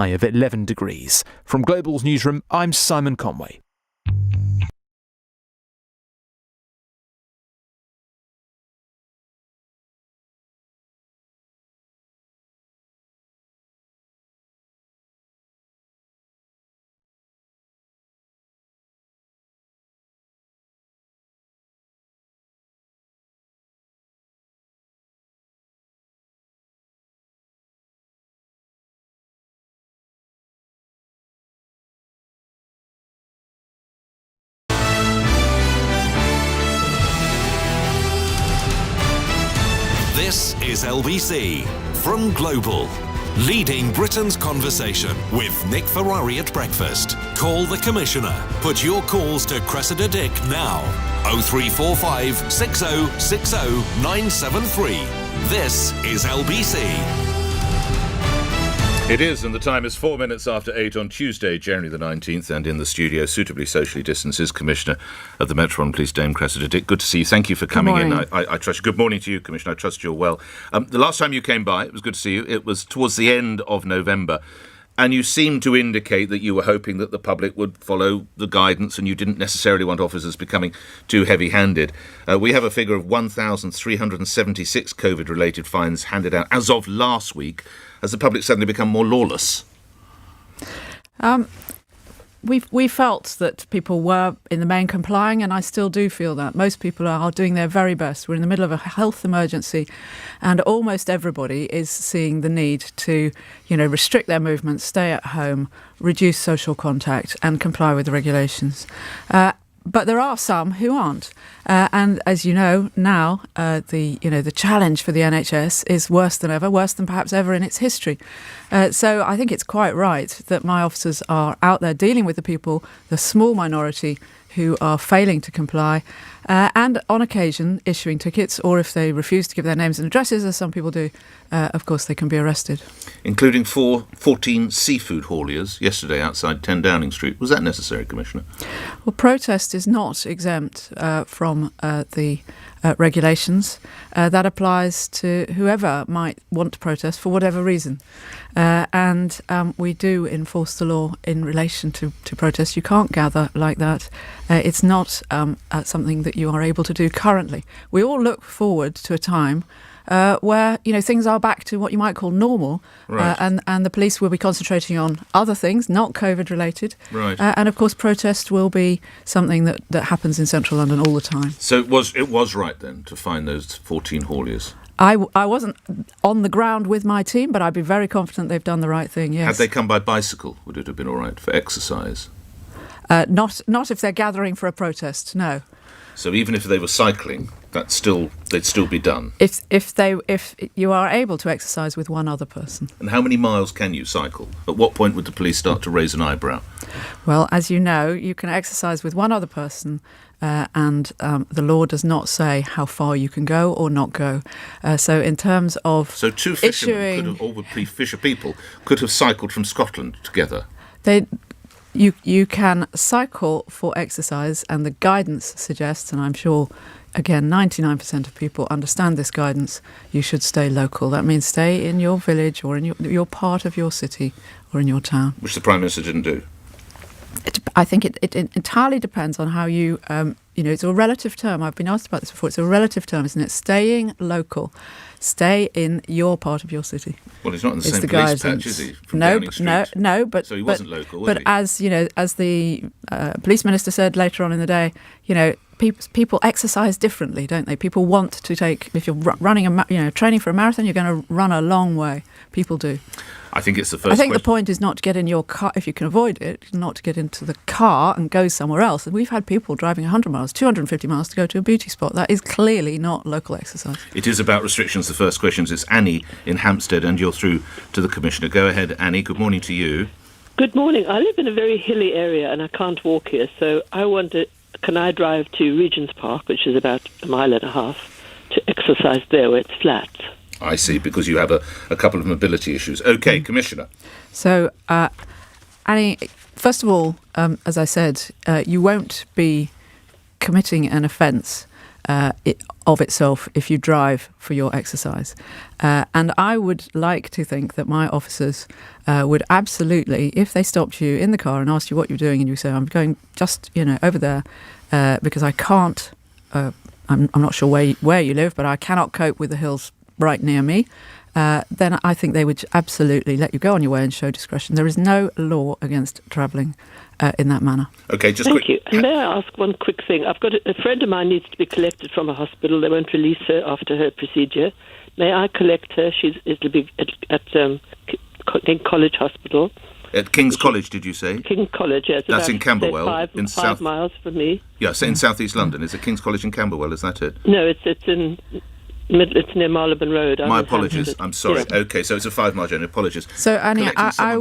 high of 11 degrees. From Global's newsroom, I'm Simon Conway. This is LBC from Global, leading Britain's conversation with Nick Ferrari at breakfast. Call the Commissioner. Put your calls to Cressida Dick now. 0345 6060 973. This is LBC. It is, and the time is 4 minutes after 8 on Tuesday, January the 19th, and in the studio, suitably socially distanced, is Commissioner of the Metropolitan Police, Dame Cressida Dick. Good to see you. Thank you for coming in. I trust you. Good morning to you, Commissioner. I trust you're well. The last time you came by, it was good to see you. It was towards the end of November, and you seemed to indicate that you were hoping that the public would follow the guidance and you didn't necessarily want officers becoming too heavy-handed. We have a figure of 1,376 COVID-related fines handed out as of last week. Has the public suddenly become more lawless? We felt that people were, in the main, complying, and I still do feel that. Most people are doing their very best. We're in the middle of a health emergency, and almost everybody is seeing the need to, restrict their movements, stay at home, reduce social contact, and comply with the regulations. But there are some who aren't, and as you know now, the challenge for the NHS is worse than ever, worse than perhaps ever in its history. So I think it's quite right that my officers are out there dealing with the people, the small minority who are failing to comply, and on occasion issuing tickets, or if they refuse to give their names and addresses, as some people do, of course they can be arrested. Including 14 seafood hauliers yesterday outside 10 Downing Street. Was that necessary, Commissioner? Well, protest is not exempt from the regulations. That applies to whoever might want to protest for whatever reason. And we do enforce the law in relation to protest. You can't gather like that. It's not something that you are able to do currently. We all look forward to a time where things are back to what you might call normal, right. And the police will be concentrating on other things, not COVID related, right. And of course protest will be something that happens in central London all the time. So it was right then to find those 14 hauliers? I wasn't on the ground with my team, but I'd be very confident they've done the right thing, yes. Had they come by bicycle, would it have been all right for exercise? Not if they're gathering for a protest, no. So even if they were cycling, they'd still be done. If you are able to exercise with one other person. And how many miles can you cycle? At what point would the police start to raise an eyebrow? Well, as you know, you can exercise with one other person, and the law does not say how far you can go or not go. So in terms of two fishermen fisher people could have cycled from Scotland together. You can cycle for exercise, and the guidance suggests, and I'm sure, again, 99% of people understand this guidance, you should stay local. That means stay in your village or in your part of your city or in your town. Which the Prime Minister didn't do. I think it entirely depends on how you, it's a relative term. I've been asked about this before. It's a relative term, isn't it? Staying local. Stay in your part of your city. Well, he's not in the same police patch, is he? No, but so he wasn't local, was he? But as the police minister said later on in the day, people exercise differently, don't they? People want to take. If you're running training for a marathon, you're going to run a long way. People do. I think it's the first. I think the point is not to get in your car if you can avoid it, not to get into the car and go somewhere else. And we've had people driving 100 miles, 250 miles to go to a beauty spot. That is clearly not local exercise. It is about restrictions. The first question is, it's Annie in Hampstead, and you're through to the Commissioner. Go ahead, Annie. Good morning to you. Good morning. I live in a very hilly area and I can't walk here, so I wonder, can I drive to Regent's Park, which is about a mile and a half, to exercise there where it's flat? I see, because you have a couple of mobility issues. OK, Commissioner. So, Annie, first of all, as I said, you won't be committing an offence of itself if you drive for your exercise. And I would like to think that my officers would absolutely, if they stopped you in the car and asked you what you're doing and you say, I'm going just, over there because I can't, I'm not sure where you live, but I cannot cope with the hills right near me, then I think they would absolutely let you go on your way and show discretion. There is no law against travelling in that manner. Okay, just Thank quick. you. And may I ask one quick thing? I've got a friend of mine needs to be collected from a hospital. They won't release her after her procedure. May I collect her? It'll be at King College Hospital. At King's College, did you say? King College, yes. That's in Camberwell, in five miles from me. Yeah, so in South East London. Is it King's College in Camberwell? Is that it? No, it's it's near Marylebone Road. My apologies. I'm sorry. Yeah. Okay, so it's a 5 mile journey. Apologies. So, Annie, I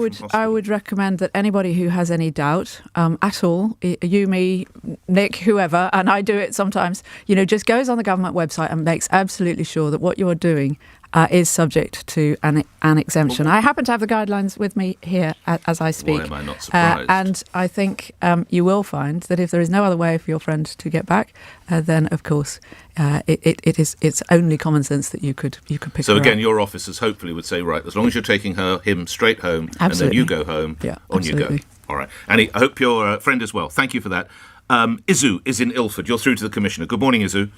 would recommend that anybody who has any doubt at all, you, me, Nick, whoever, and I do it sometimes, just goes on the government website and makes absolutely sure that what you're doing is subject to an exemption. I happen to have the guidelines with me here as I speak. Why am I not surprised? And I think you will find that if there is no other way for your friend to get back, then of course it's only common sense that you could pick her up. So again, your officers hopefully would say, right, as long as you're taking him straight home, absolutely. And then you go home, on you go. All right. Annie, I hope your friend is well. Thank you for that. Izu is in Ilford. You're through to the Commissioner. Good morning, Izu.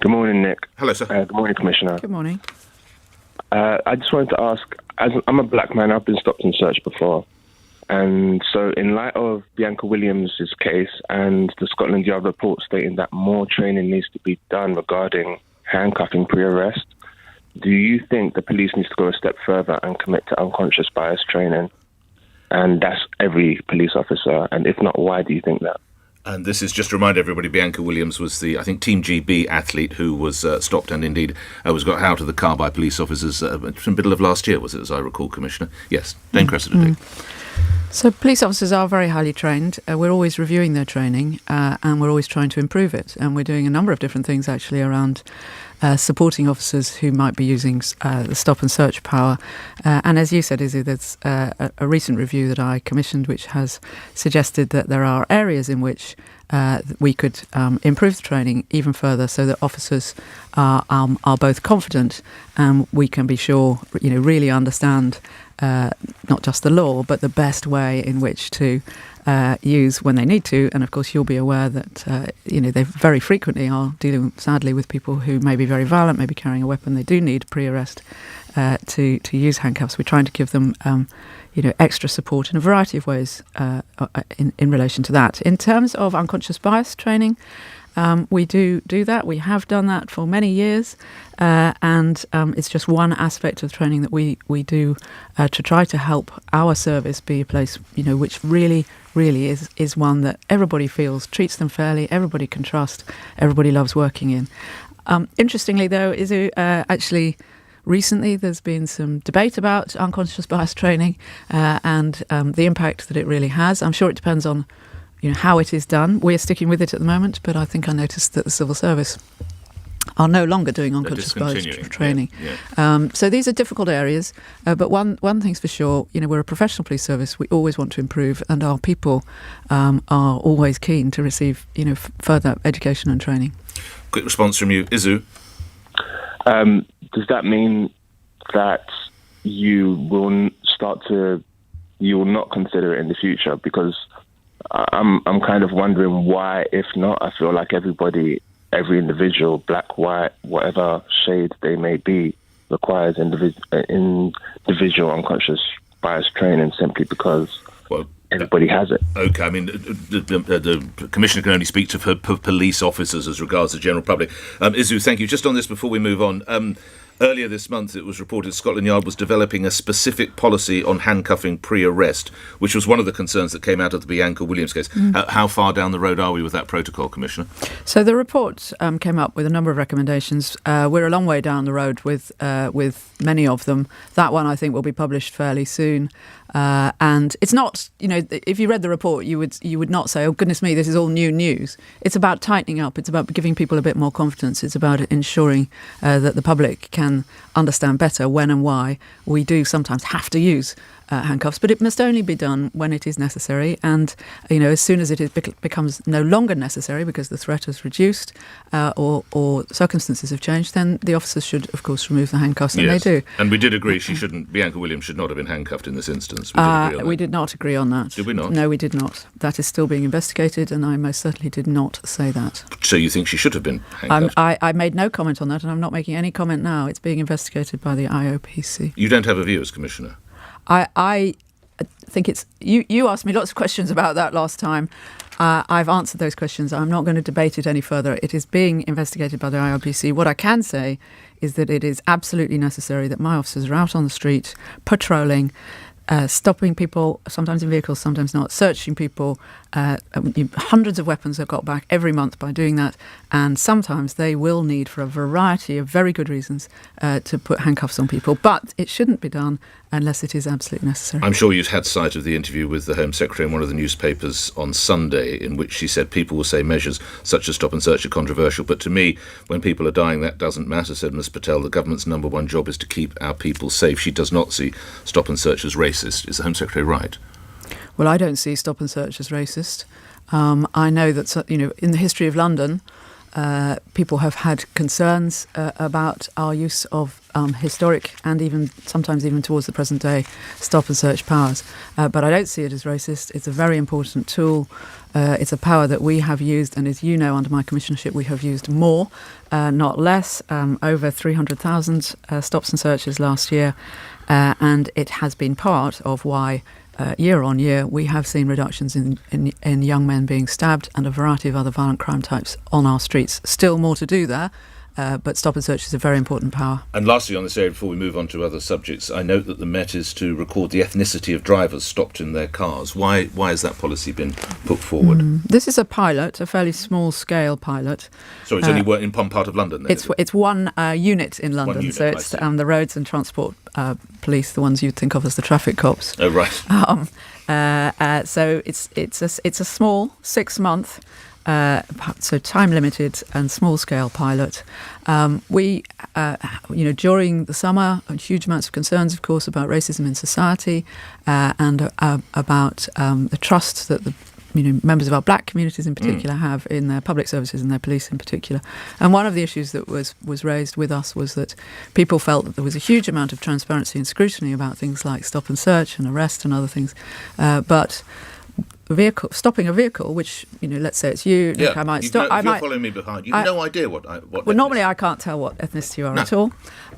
Good morning, Nick. Hello, sir. Good morning, Commissioner. Good morning. I just wanted to ask, I'm a black man, I've been stopped and searched before. And so in light of Bianca Williams' case and the Scotland Yard report stating that more training needs to be done regarding handcuffing pre-arrest, do you think the police needs to go a step further and commit to unconscious bias training? And that's every police officer. And if not, why do you think that? And this is just to remind everybody, Bianca Williams was the, I think, Team GB athlete who was stopped and indeed was got out of the car by police officers in the middle of last year, was it, as I recall, Commissioner? Yes, Dame Cressida Dick. So police officers are very highly trained. We're always reviewing their training and we're always trying to improve it. And we're doing a number of different things actually around supporting officers who might be using the stop and search power. And as you said, Izzy, there's a recent review that I commissioned which has suggested that there are areas in which we could improve the training even further so that officers are both confident and we can be sure, really understand not just the law, but the best way in which to use when they need to. And of course, you'll be aware that, they very frequently are dealing, sadly, with people who may be very violent, may be carrying a weapon. They do need pre-arrest to use handcuffs. We're trying to give them, extra support in a variety of ways in relation to that. In terms of unconscious bias training, we do that. We have done that for many years, and it's just one aspect of training that we do to try to help our service be a place, which really is one that everybody feels treats them fairly, everybody can trust, everybody loves working in. Interestingly, though, actually recently there's been some debate about unconscious bias training and the impact that it really has. I'm sure it depends on how it is done. We're sticking with it at the moment, but I think I noticed that the civil service are no longer doing unconscious bias training. Yeah. So these are difficult areas, but one thing's for sure, we're a professional police service. We always want to improve, and our people are always keen to receive, further education and training. Quick response from you, Izu. Does that mean that you will not consider it in the future? Because I'm kind of wondering why, if not. I feel like every individual, black, white, whatever shade they may be, requires individual unconscious bias training simply because everybody has it. Okay, I mean, the Commissioner can only speak to police officers as regards the general public. Izu, thank you. Just on this before we move on, earlier this month it was reported Scotland Yard was developing a specific policy on handcuffing pre-arrest, which was one of the concerns that came out of the Bianca Williams case. How far down the road are we with that protocol, Commissioner? So the report came up with a number of recommendations. We're a long way down the road with many of them. That one I think will be published fairly soon. And it's not, if you read the report, you would not say, oh, goodness me, this is all new news. It's about tightening up. It's about giving people a bit more confidence. It's about ensuring that the public can understand better when and why we do sometimes have to use handcuffs, but it must only be done when it is necessary. And, as soon as it becomes no longer necessary because the threat has reduced or circumstances have changed, then the officers should, of course, remove the handcuffs, and they do. And we did agree Bianca Williams should not have been handcuffed in this instance. We did agree on that. We did not agree on that. Did we not? No, we did not. That is still being investigated, and I most certainly did not say that. So you think she should have been handcuffed? I made no comment on that, and I'm not making any comment now. It's being investigated by the IOPC. You don't have a view as Commissioner? I think it's... You asked me lots of questions about that last time. I've answered those questions. I'm not going to debate it any further. It is being investigated by the IOPC. What I can say is that it is absolutely necessary that my officers are out on the street, patrolling, stopping people, sometimes in vehicles, sometimes not, searching people. Hundreds of weapons are got back every month by doing that, and sometimes they will need, for a variety of very good reasons, to put handcuffs on people. But it shouldn't be done unless it is absolutely necessary. I'm sure you've had sight of the interview with the Home Secretary in one of the newspapers on Sunday, in which she said people will say measures such as stop and search are controversial, but to me, when people are dying, that doesn't matter, said Ms Patel. The government's number one job is to keep our people safe. She does not see stop and search as racist. Is the Home Secretary right? Well, I don't see stop and search as racist. I know that, in the history of London, people have had concerns about our use of historic and sometimes even towards the present day stop and search powers. But I don't see it as racist. It's a very important tool. It's a power that we have used, and as you know, under my commissionership, we have used more, not less, over 300,000 stops and searches last year. And it has been part of why year on year we have seen reductions in young men being stabbed and a variety of other violent crime types on our streets. Still more to do there, but stop and search is a very important power. And lastly on this area, before we move on to other subjects, I note that the Met is to record the ethnicity of drivers stopped in their cars. Why has that policy been put forward? This is a pilot, a fairly small-scale pilot. So it's only in one part of London then? It's one unit in London, unit, so it's the roads and transport police, the ones you'd think of as the traffic cops. Oh, right. So it's a small 6-month, so time-limited and small-scale pilot. We, during the summer, huge amounts of concerns, of course, about racism in society and about the trust that the members of our black communities in particular have in their public services and their police in particular. And one of the issues that was raised with us was that people felt that there was a huge amount of transparency and scrutiny about things like stop and search and arrest and other things. But stopping a vehicle, which, let's say it's you, Nick, I might stop. You're following me behind. You've no idea what. Well, normally I can't tell what ethnicity you are at all.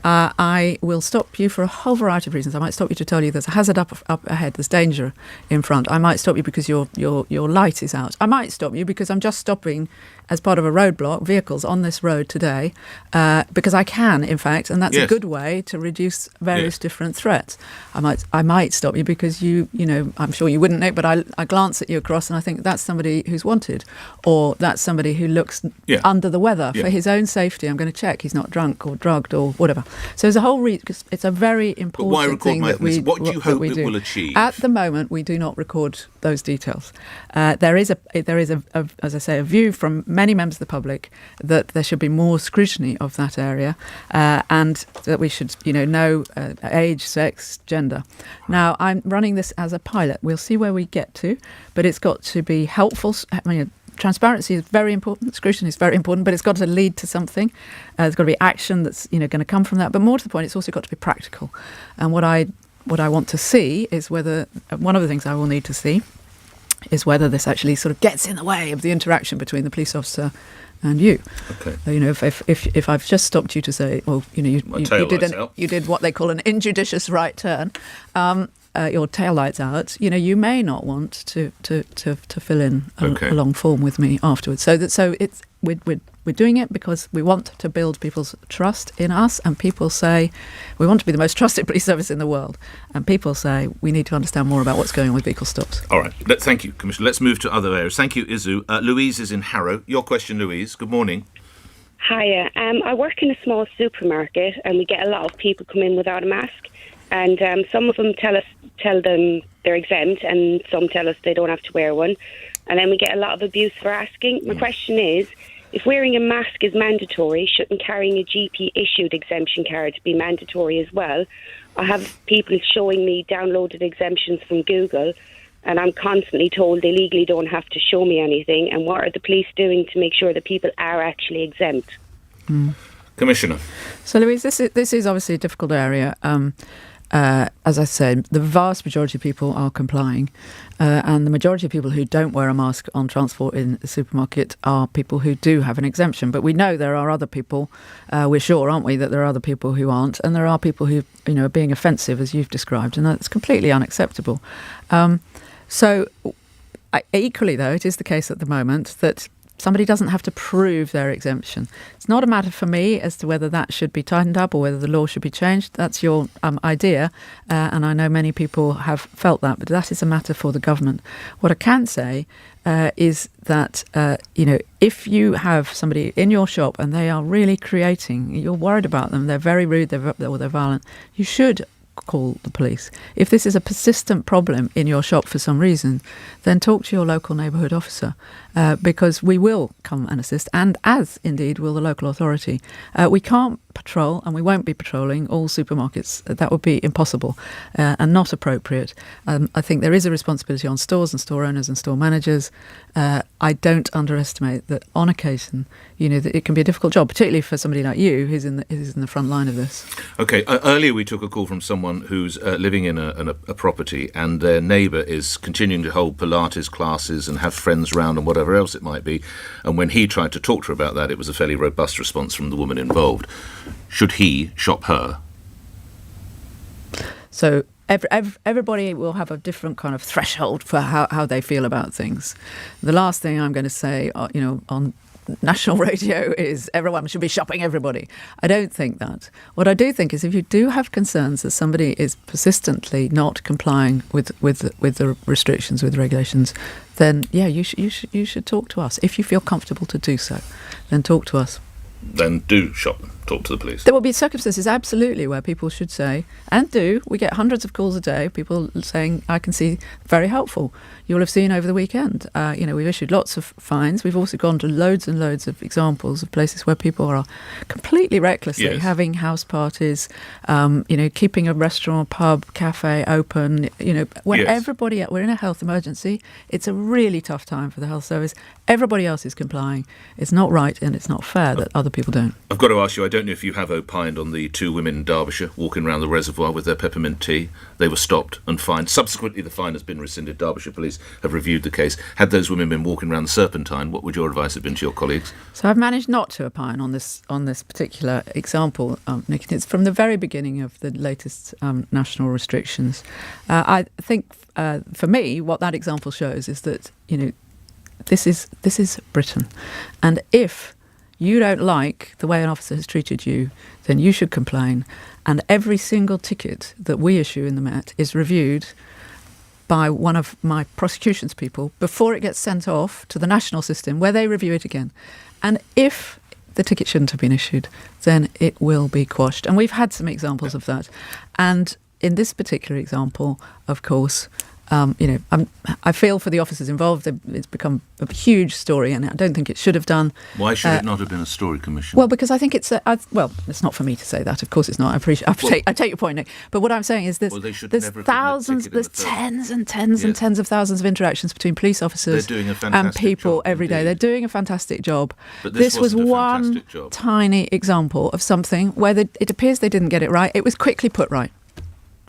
I will stop you for a whole variety of reasons. I might stop you to tell you there's a hazard up ahead, there's danger in front. I might stop you because your light is out. I might stop you because I'm just stopping as part of a roadblock vehicles on this road today, because I can, in fact, and that's a good way to reduce various different threats. I might stop you because I'm sure you wouldn't, Nick, but I glance at you across and I think that's somebody who's wanted, or that's somebody who looks under the weather for his own safety. I'm going to check he's not drunk or drugged or whatever. So there's a whole it's a very important thing that we do. What do you hope it will achieve? At the moment, we do not record those details. There is as I say, a view from many members of the public that there should be more scrutiny of that area, and that we should, know age, sex, gender. Now, I'm running this as a pilot. We'll see where we get to, but it's got to be helpful. Transparency is very important, scrutiny is very important, but it's got to lead to something. There's got to be action that's going to come from that. But more to the point, it's also got to be practical. And what I want to see is whether, one of the things I will need to see is whether this actually sort of gets in the way of the interaction between the police officer and you. Okay. If I've just stopped you to say, well, you did what they call an injudicious right turn, your tail lights out, you may not want to fill in a long form with me afterwards. So we're doing it because we want to build people's trust in us, and people say we want to be the most trusted police service in the world, and people say we need to understand more about what's going on with vehicle stops. All right, thank you, Commissioner. Let's move to other areas. Thank you, Izu. Louise is in Harrow. Your question, Louise. Good morning. Hiya. I work in a small supermarket, and we get a lot of people come in without a mask, and some of them tell them they're exempt, and some tell us they don't have to wear one, and then we get a lot of abuse for asking. My question is, if wearing a mask is mandatory, shouldn't carrying a GP-issued exemption card be mandatory as well? I have people showing me downloaded exemptions from Google, and I'm constantly told they legally don't have to show me anything. And what are the police doing to make sure that people are actually exempt? Commissioner. So, Louise, this is obviously a difficult area. As I said, the vast majority of people are complying, and the majority of people who don't wear a mask on transport in the supermarket are people who do have an exemption. But we know there are other people, we're sure, aren't we, that there are other people who aren't, and there are people who, are being offensive, as you've described, and that's completely unacceptable. Equally, though, it is the case at the moment that somebody doesn't have to prove their exemption. It's not a matter for me as to whether that should be tightened up or whether the law should be changed. That's your idea, and I know many people have felt that, but that is a matter for the government. What I can say is that, if you have somebody in your shop and they are really creating, you're worried about them, they're very rude, they're violent, you should call the police. If this is a persistent problem in your shop for some reason, then talk to your local neighbourhood officer, because we will come and assist, and as indeed will the local authority. We can't patrol, and we won't be patrolling all supermarkets. That would be impossible and not appropriate. I think there is a responsibility on stores and store owners and store managers. I don't underestimate that on occasion, that it can be a difficult job, particularly for somebody like you who's in the front line of this. OK, earlier we took a call from someone who's living in a property, and their neighbour is continuing to hold Pilates classes and have friends round and whatever else it might be. And when he tried to talk to her about that, it was a fairly robust response from the woman involved. Should he shop her? So everybody will have a different kind of threshold for how they feel about things. The last thing I'm going to say, on national radio is everyone should be shopping everybody. I don't think that. What I do think is if you do have concerns that somebody is persistently not complying with the restrictions, with the regulations, then you should talk to us. If you feel comfortable to do so, then talk to us. Then do shop them. Talk to the police. There will be circumstances, absolutely, where people should say, and do, we get hundreds of calls a day, people saying, I can see, very helpful. You'll have seen over the weekend, we've issued lots of fines. We've also gone to loads and loads of examples of places where people are completely recklessly having house parties, keeping a restaurant, pub, cafe open, when everybody, we're in a health emergency. It's a really tough time for the health service. Everybody else is complying. It's not right and it's not fair that other people don't. I've got to ask you, I don't know if you have opined on the two women in Derbyshire walking around the reservoir with their peppermint tea. They were stopped and fined. Subsequently, the fine has been rescinded. Derbyshire Police have reviewed the case. Had those women been walking around the Serpentine, what would your advice have been to your colleagues? So I've managed not to opine on this particular example, Nick. It's from the very beginning of the latest national restrictions. I think, for me, what that example shows is that, this is Britain. And if you don't like the way an officer has treated you, then you should complain. And every single ticket that we issue in the Met is reviewed by one of my prosecutions people before it gets sent off to the national system, where they review it again. And if the ticket shouldn't have been issued, then it will be quashed. And we've had some examples of that. And in this particular example, of course, I feel for the officers involved. It's become a huge story, and I don't think it should have done. Why should it not have been a story, Commissioner? Well, because I think it's it's not for me to say that. Of course, it's not. I take your point, Nick. But what I'm saying is there's thousands, there's tens and tens and tens of thousands of interactions between police officers and people every day. They're doing a fantastic job. But this was one tiny example of something where it appears they didn't get it right. It was quickly put right.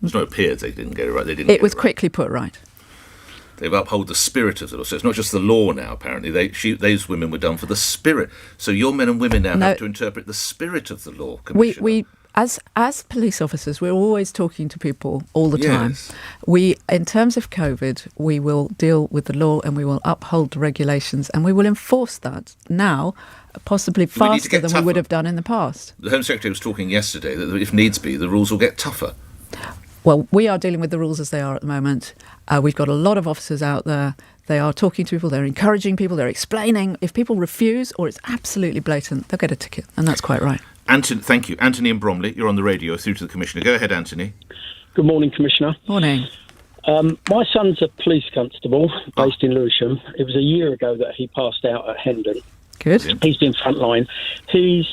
It's not appeared they didn't get it right. It was quickly put right. They've upheld the spirit of the law. So it's not just the law now, apparently. Those women were done for the spirit. So your men and women now have to interpret the spirit of the law, Commissioner. We as police officers, we're always talking to people all the time. We, in terms of COVID, we will deal with the law and we will uphold the regulations and we will enforce that now, possibly faster than we would have done in the past. The Home Secretary was talking yesterday that if needs be, the rules will get tougher. Well, we are dealing with the rules as they are at the moment. We've got a lot of officers out there. They are talking to people, they're encouraging people, they're explaining. If people refuse or it's absolutely blatant, they'll get a ticket, and that's quite right. Anthony, thank you. Anthony in Bromley, you're on the radio, through to the Commissioner. Go ahead, Anthony. Good morning, Commissioner. Morning. My son's a police constable based in Lewisham. It was a year ago that he passed out at Hendon. Good. He's been frontline. He's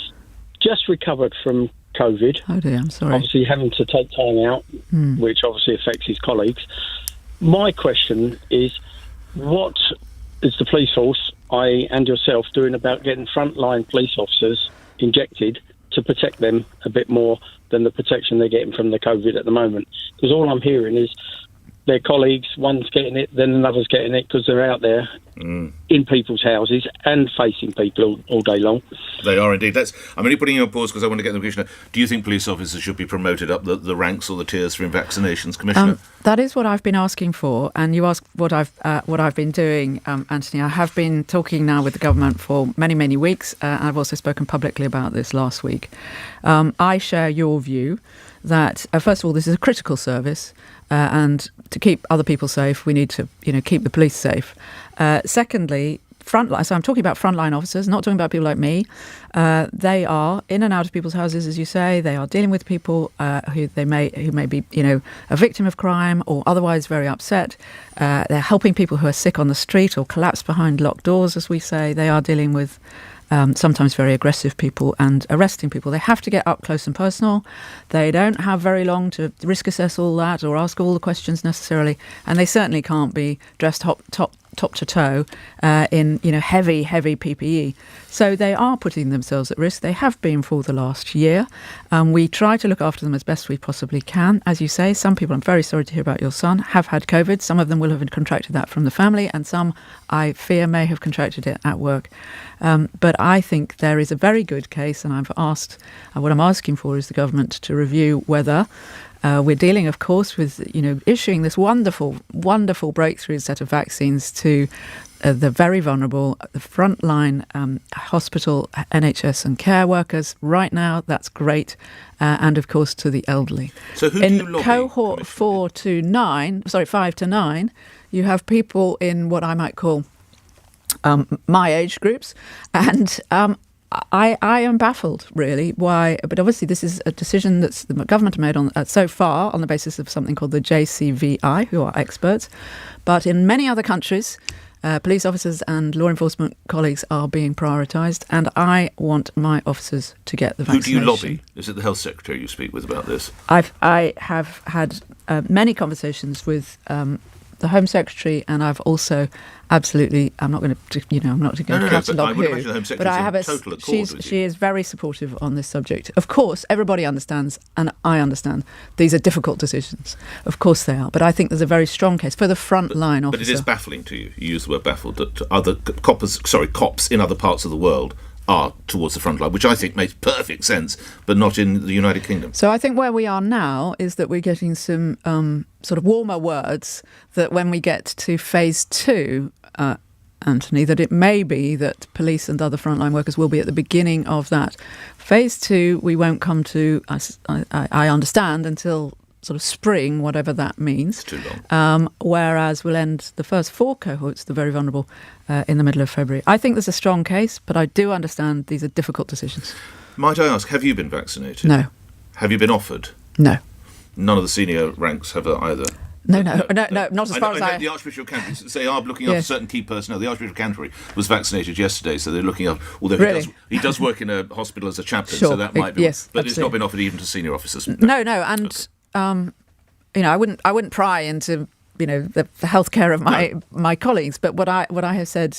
just recovered from COVID. Oh dear, I'm sorry. Obviously having to take time out, which obviously affects his colleagues. My question is, what is the police force, and yourself, doing about getting frontline police officers injected to protect them a bit more than the protection they're getting from the COVID at the moment? Because all I'm hearing is their colleagues, one's getting it, then another's getting it, because they're out there in people's houses and facing people all day long. They are indeed. I'm only putting you on pause because I want to get the Commissioner. Do you think police officers should be promoted up the ranks or the tiers for vaccinations, Commissioner? That is what I've been asking for, and you asked what I've been doing, Anthony. I have been talking now with the government for many, many weeks. I've also spoken publicly about this last week. I share your view that, first of all, this is a critical service, and to keep other people safe, we need to, keep the police safe. Secondly, frontline. So I'm talking about frontline officers, not talking about people like me. They are in and out of people's houses, as you say. They are dealing with people who may be, a victim of crime or otherwise very upset. They're helping people who are sick on the street or collapsed behind locked doors, as we say. They are dealing with sometimes very aggressive people and arresting people. They have to get up close and personal. They don't have very long to risk assess all that or ask all the questions necessarily. And they certainly can't be dressed top to toe in heavy PPE. So they are putting themselves at risk. They have been for the last year. We try to look after them as best we possibly can. As you say, some people, I'm very sorry to hear about your son, have had COVID. Some of them will have contracted that from the family, and some, I fear, may have contracted it at work. But I think there is a very good case, and I've asked, what I'm asking for is the government to review whether we're dealing, of course, with, issuing this wonderful, wonderful breakthrough set of vaccines to the very vulnerable, the frontline hospital, NHS and care workers. Right now, that's great. And, of course, to the elderly. So who do you lobby? In cohort 5 to 9, you have people in what I might call my age groups. And I am baffled, really, why. But obviously, this is a decision that the government made on so far on the basis of something called the JCVI, who are experts. But in many other countries, police officers and law enforcement colleagues are being prioritised, and I want my officers to get the vaccination. Who do you lobby? Is it the Health Secretary you speak with about this? I have had many conversations with the Home Secretary, and I've also absolutely, I'm not going to cut and dog who, but I have she is very supportive on this subject. Of course, everybody understands, and I understand, these are difficult decisions. Of course they are, but I think there's a very strong case for the frontline officer. But it is baffling to you use the word baffled, that other cops in other parts of the world are towards the front line, which I think makes perfect sense, but not in the United Kingdom. So I think where we are now is that we're getting some sort of warmer words that when we get to phase 2, Anthony, that it may be that police and other frontline workers will be at the beginning of that. Phase 2, we won't come to, I understand, until sort of spring, whatever that means. It's too long. Whereas we'll end the first 4 cohorts, the very vulnerable, in the middle of February. I think there's a strong case, but I do understand these are difficult decisions. Might I ask, have you been vaccinated? No. Have you been offered? No. None of the senior ranks have either? No, not as far as I... The Archbishop of Canterbury, they are looking after certain key personnel. The Archbishop of Canterbury was vaccinated yesterday, so they're looking up. Although he does work in a hospital as a chaplain, so that might be. Yes, but absolutely. It's not been offered even to senior officers. No, and I wouldn't pry into the healthcare of my colleagues, but what I have said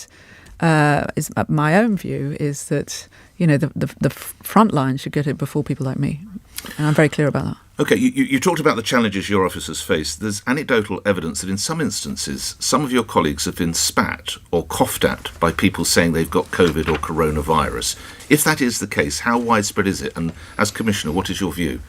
is my own view is that the front line should get it before people like me, and I'm very clear about that. OK, you talked about the challenges your officers face. There's anecdotal evidence that in some instances, some of your colleagues have been spat or coughed at by people saying they've got COVID or coronavirus. If that is the case, how widespread is it? And as Commissioner, what is your view?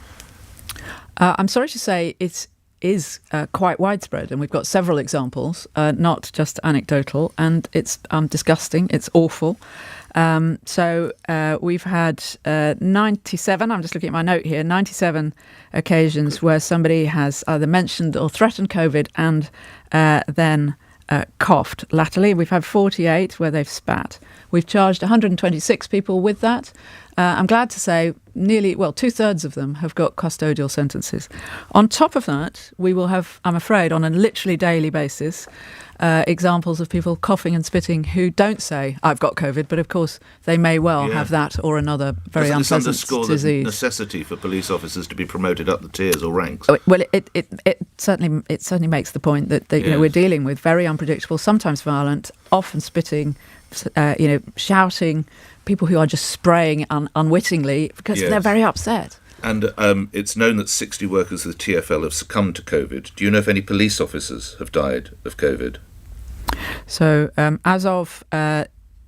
I'm sorry to say it is quite widespread, and we've got several examples, not just anecdotal, and it's disgusting, it's awful. So we've had 97, I'm just looking at my note here, 97 occasions where somebody has either mentioned or threatened COVID and then coughed latterly. We've had 48 where they've spat. We've charged 126 people with that. I'm glad to say nearly, 2/3 of them have got custodial sentences. On top of that, we will have, I'm afraid, on a literally daily basis, examples of people coughing and spitting who don't say, I've got COVID, but of course they may well have that or another very unpleasant underscore disease. The necessity for police officers to be promoted up the tiers or ranks. Well, it certainly makes the point that we're dealing with very unpredictable, sometimes violent, often spitting, shouting, people who are just spraying unwittingly because they're very upset. And it's known that 60 workers of the TfL have succumbed to COVID. Do you know if any police officers have died of COVID? So as of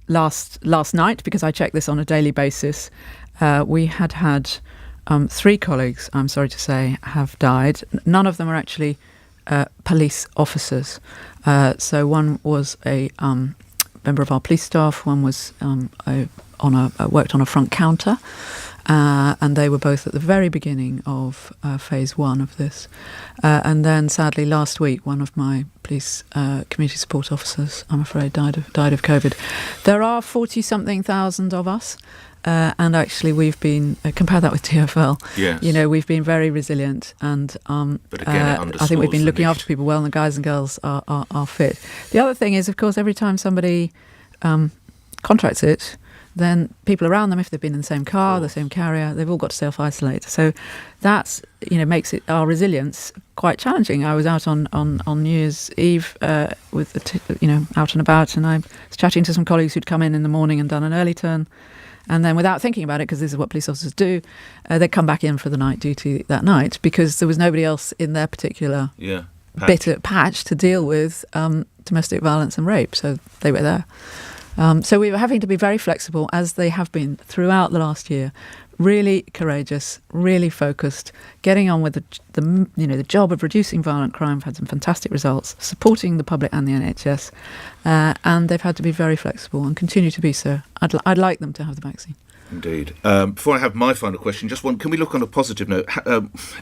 last night, because I check this on a daily basis, we had 3 colleagues, I'm sorry to say, have died. None of them are actually police officers. So one was a member of our police staff, one was worked on a front counter, and they were both at the very beginning of phase 1 of this. And then, sadly, last week, one of my police community support officers, I'm afraid, died of COVID. There are 40-something thousand of us, and actually we've been, compare that with TfL, we've been very resilient, and but again, I think we've been looking after people well, and the guys and girls are fit. The other thing is, of course, every time somebody contracts it, then people around them, if they've been in the same car, the same carrier, they've all got to self-isolate. So that's, makes it our resilience quite challenging. I was out on New Year's Eve with, out and about, and I was chatting to some colleagues who'd come in the morning and done an early turn. And then without thinking about it, because this is what police officers do, they'd come back in for the night duty that night because there was nobody else in their particular patch to deal with domestic violence and rape. So they were there. So we were having to be very flexible, as they have been throughout the last year, really courageous, really focused, getting on with the job of reducing violent crime. We've had some fantastic results, supporting the public and the NHS, and they've had to be very flexible and continue to be so. I'd like them to have the vaccine. Indeed. Before I have my final question, can we look on a positive note?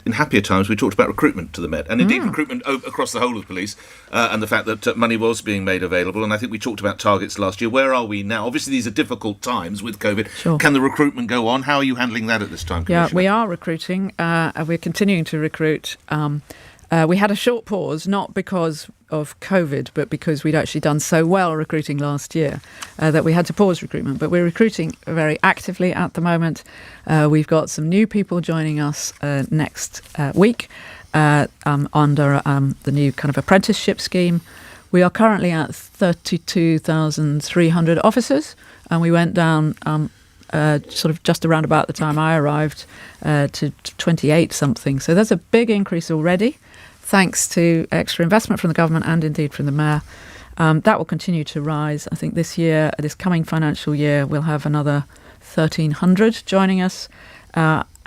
In happier times, we talked about recruitment to the Met, and indeed recruitment across the whole of police, and the fact that money was being made available, and I think we talked about targets last year. Where are we now? Obviously, these are difficult times with COVID. Sure. Can the recruitment go on? How are you handling that at this time, Commissioner? Yeah, we are recruiting. We're continuing to recruit. We had a short pause, not because of COVID, but because we'd actually done so well recruiting last year that we had to pause recruitment. But we're recruiting very actively at the moment. We've got some new people joining us next week under the new kind of apprenticeship scheme. We are currently at 32,300 officers, and we went down sort of just around about the time I arrived to 28 something. So there's a big increase already, thanks to extra investment from the government and indeed from the Mayor. That will continue to rise. I think this coming financial year, we'll have another 1,300 joining us.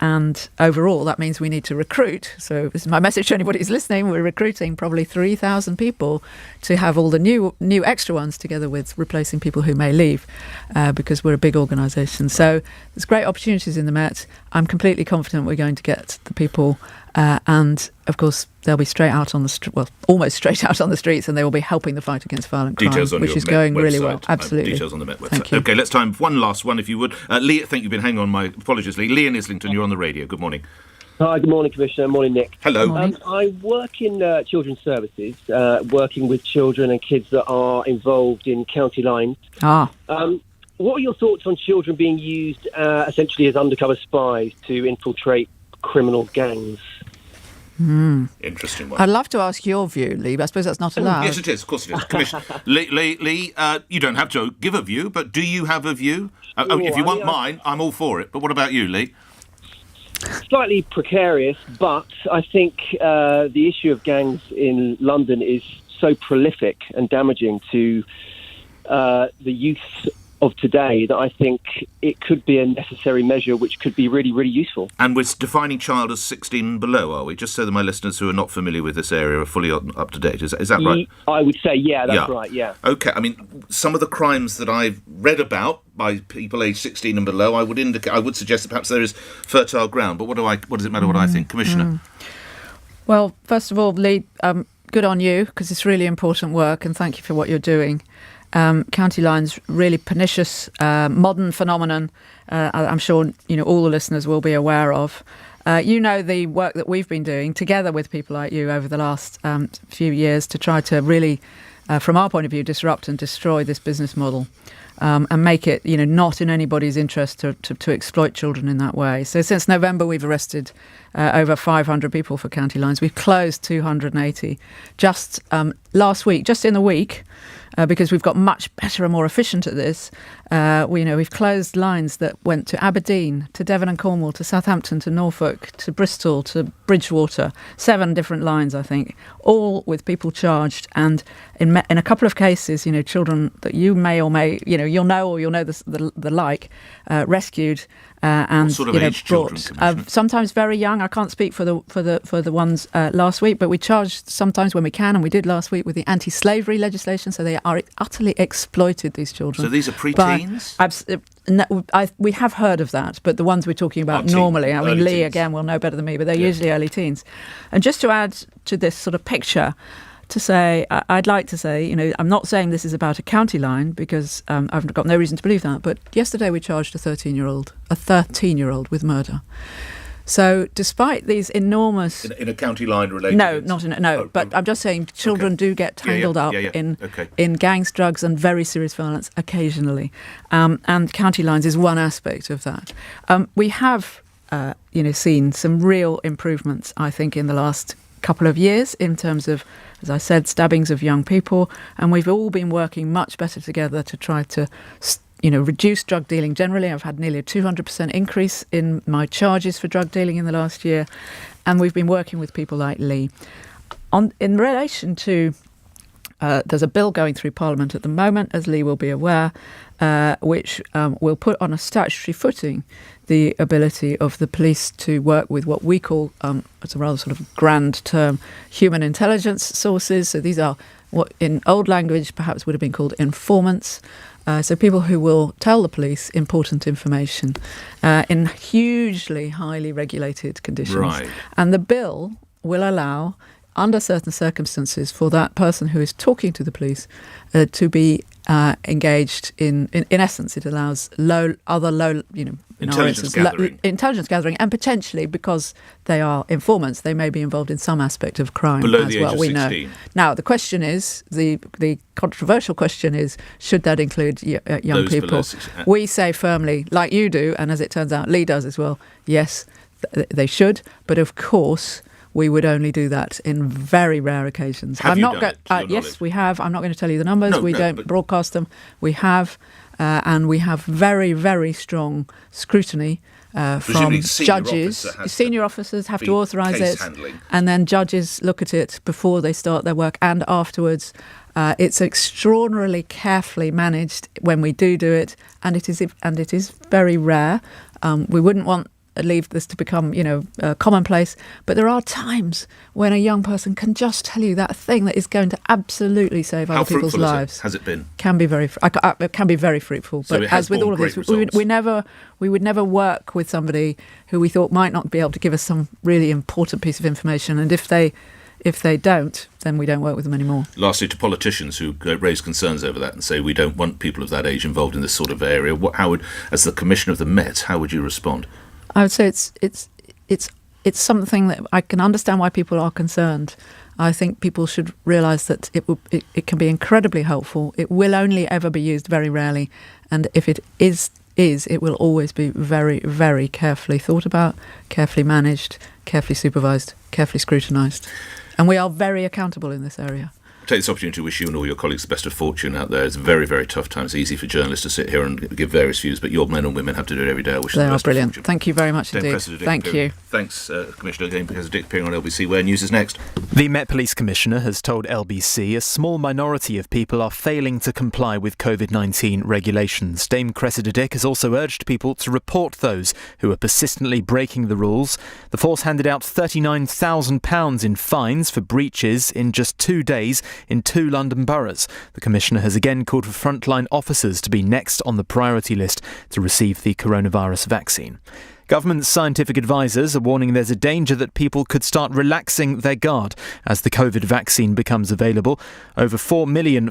And overall, that means we need to recruit. So this is my message to anybody who's listening. We're recruiting probably 3,000 people to have all the new extra ones together with replacing people who may leave because we're a big organisation. So there's great opportunities in the Met. I'm completely confident we're going to get the people and, of course, they'll be straight out on the almost straight out on the streets, and they will be helping the fight against violent crime, which is going really well. Absolutely. Details on the Met website. Thank you. Okay, let's time one last one, if you would. Lee, I think you've been hanging on. My apologies, Lee. Lee in Islington, you're on the radio. Good morning. Hi, good morning, Commissioner. Morning, Nick. Hello. I work in children's services, working with children and kids that are involved in county lines. What are your thoughts on children being used essentially as undercover spies to infiltrate criminal gangs? Interesting one. I'd love to ask your view, Lee, but I suppose that's not allowed. Yes, it is. Of course it is. Commissioner. Lee, you don't have to give a view, but do you have a view? If you want mine, I'm all for it. But what about you, Lee? Slightly precarious, but I think the issue of gangs in London is so prolific and damaging to the youth of today that I think it could be a necessary measure which could be really, really useful. And we're defining child as 16 and below, are we? Just so that my listeners who are not familiar with this area are fully up to date. Is that right? I would say, that's right, yeah. Okay, I mean, some of the crimes that I've read about by people aged 16 and below, I would suggest that perhaps there is fertile ground. But what does it matter what I think? Commissioner? Well, first of all, Lee, good on you, because it's really important work, and thank you for what you're doing. County lines, really pernicious, modern phenomenon. I'm sure all the listeners will be aware of. The work that we've been doing together with people like you over the last few years to try to really from our point of view, disrupt and destroy this business model. And make it, not in anybody's interest to exploit children in that way. So since November, we've arrested over 500 people for county lines. We've closed 280 just last week, just in the week, because we've got much better and more efficient at this. We've closed lines that went to Aberdeen, to Devon and Cornwall, to Southampton, to Norfolk, to Bristol, to Bridgewater. 7 different lines, I think, all with people charged. And in a couple of cases, children that you may or may, you'll know the like, rescued and what sort of age brought. Children, sometimes very young. I can't speak for the ones last week, but we charged sometimes when we can, and we did last week with the anti-slavery legislation. So they are utterly exploited, these children. So these are pre-teens? We have heard of that, but the ones we're talking about normally, I mean, Lee teens. Again will know better than me, but they're usually early teens. And just to add to this sort of picture, to say, I'd like to say, I'm not saying this is about a county line, because I've got no reason to believe that, but yesterday we charged a 13-year-old with murder. So despite these enormous... In a county line related... No, not in but I'm just saying children do get tangled up in gangs, drugs and very serious violence occasionally. And county lines is one aspect of that. We have, seen some real improvements, I think, in the last couple of years in terms of, as I said, stabbings of young people. And we've all been working much better together to try to reduce drug dealing generally. I've had nearly a 200% increase in my charges for drug dealing in the last year. And we've been working with people like Lee. In relation to, there's a bill going through Parliament at the moment, as Lee will be aware, which will put on a statutory footing the ability of the police to work with what we call, it's a rather sort of grand term, human intelligence sources. So these are what in old language perhaps would have been called informants. So people who will tell the police important information in hugely highly regulated conditions. Right. And the bill will allow, under certain circumstances, for that person who is talking to the police to be engaged in essence, it allows intelligence gathering, and potentially, because they are informants, they may be involved in some aspect of crime below as the well. age of We 16. know. Now, the question is, the controversial question is, should that include young Those below people? 16. We say firmly, like you do, and as it turns out, Lee does as well. Yes, they should, but of course, we would only do that in very rare occasions. Have you done it, to your yes, knowledge? we have. I'm not going to tell you the numbers. We don't broadcast them. We have, and we have very, very strong scrutiny from Presumably judges. Senior officers have to authorise it, handling. and then judges look at it before they start their work and afterwards. It's extraordinarily carefully managed when we do it, and it is very rare. We wouldn't want leave this to become, commonplace. But there are times when a young person can just tell you that thing that is going to absolutely save other people's lives. Has it been? Can be very, it can be very fruitful. So But as with all of this, we would never work with somebody who we thought might not be able to give us some really important piece of information. And if they don't, then we don't work with them anymore. Lastly, to politicians who raise concerns over that and say we don't want people of that age involved in this sort of area, as the Commissioner of the Met, how would you respond? I would say it's something that I can understand why people are concerned. I think people should realise that it can be incredibly helpful. It will only ever be used very rarely, and if it is, it will always be very, very carefully thought about, carefully managed, carefully supervised, carefully scrutinised, and we are very accountable in this area. Take this opportunity to wish you and all your colleagues the best of fortune out there. It's very, very tough times. It's easy for journalists to sit here and give various views, but your men and women have to do it every day. I wish them the best They are brilliant. Of fortune. Thank you very much Dame indeed. Cressida Dick, Thank you. Thanks, Commissioner Dame Cressida Dick, appearing on LBC, where news is next. The Met Police Commissioner has told LBC a small minority of people are failing to comply with COVID-19 regulations. Dame Cressida Dick has also urged people to report those who are persistently breaking the rules. The force handed out £39,000 in fines for breaches in just 2 days in 2 London boroughs. The Commissioner has again called for frontline officers to be next on the priority list to receive the coronavirus vaccine. Government scientific advisors are warning there's a danger that people could start relaxing their guard as the COVID vaccine becomes available. Over 4 million